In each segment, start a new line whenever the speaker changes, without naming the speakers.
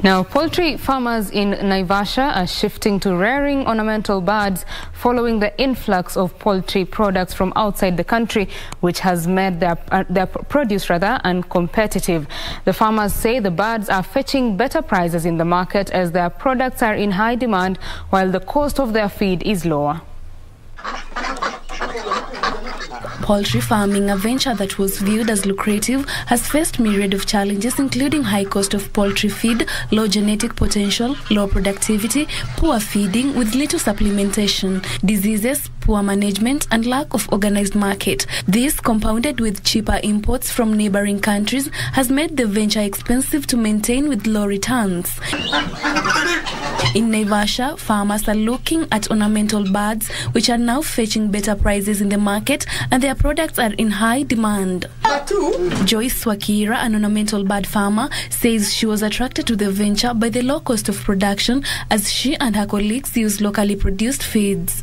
Now, poultry farmers in Naivasha are shifting to rearing ornamental birds following the influx of poultry products from outside the country, which has made their produce uncompetitive. The farmers say the birds are fetching better prices in the market as their products are in high demand, while the cost of their feed is lower.
Poultry farming, a venture that was viewed as lucrative, has faced myriad of challenges, including high cost of poultry feed, low genetic potential, low productivity, poor feeding with little supplementation, diseases, poor management, and lack of organized market. This, compounded with cheaper imports from neighboring countries, has made the venture expensive to maintain with low returns. In Naivasha, farmers are looking at ornamental birds, which are now fetching better prices in the market, and their products are in high demand. Joyce Wakira, an ornamental bird farmer, says she was attracted to the venture by the low cost of production, as she and her colleagues use locally produced feeds.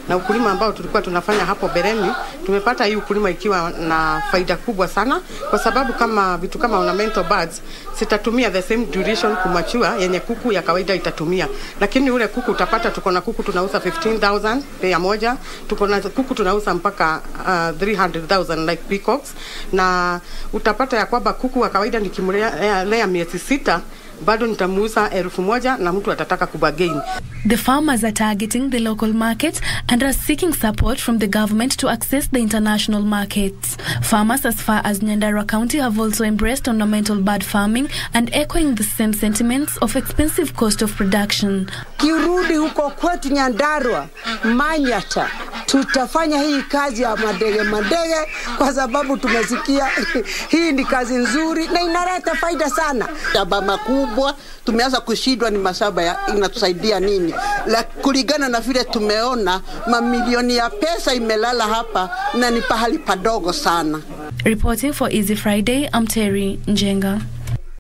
Na ukulima ambao tulikuwa tunafanya hapo bereni, tumepata hii ukulima ikiwa na faida kubwa sana, kwa sababu kama vitu kama ornamental birds sitatumia the same duration kumachua yenye kuku ya kawaida itatumia. Lakini ule kuku utapata, tuko na kuku tunauza 15,000 pea moja, tuko na kuku tunauza mpaka 300,000 like peacocks, na utapata ya kwamba kuku wa kawaida nikimlea miezi 6 bado nitamuuza 1,000 na mtu atataka kubagain.
The farmers are targeting the local market and are seeking support from the government to access the international markets. Farmers as far as Nyandarua County have also embraced ornamental bird farming and echoing the same sentiments of expensive cost of production.
Kirudi huko kwetu Nyandarua, Manyata, tutafanya hii kazi ya madege kwa sababu tumesikia hii ni kazi nzuri na inaleta faida sana.
Tabama kubwa tumeanza kushindwa ni masaba ya inatusaidia nini? La kulingana na vile tumeona mamilioni ya pesa imelala hapa na ni pahali padogo sana.
Reporting for Easy Friday, I'm Terry Njenga.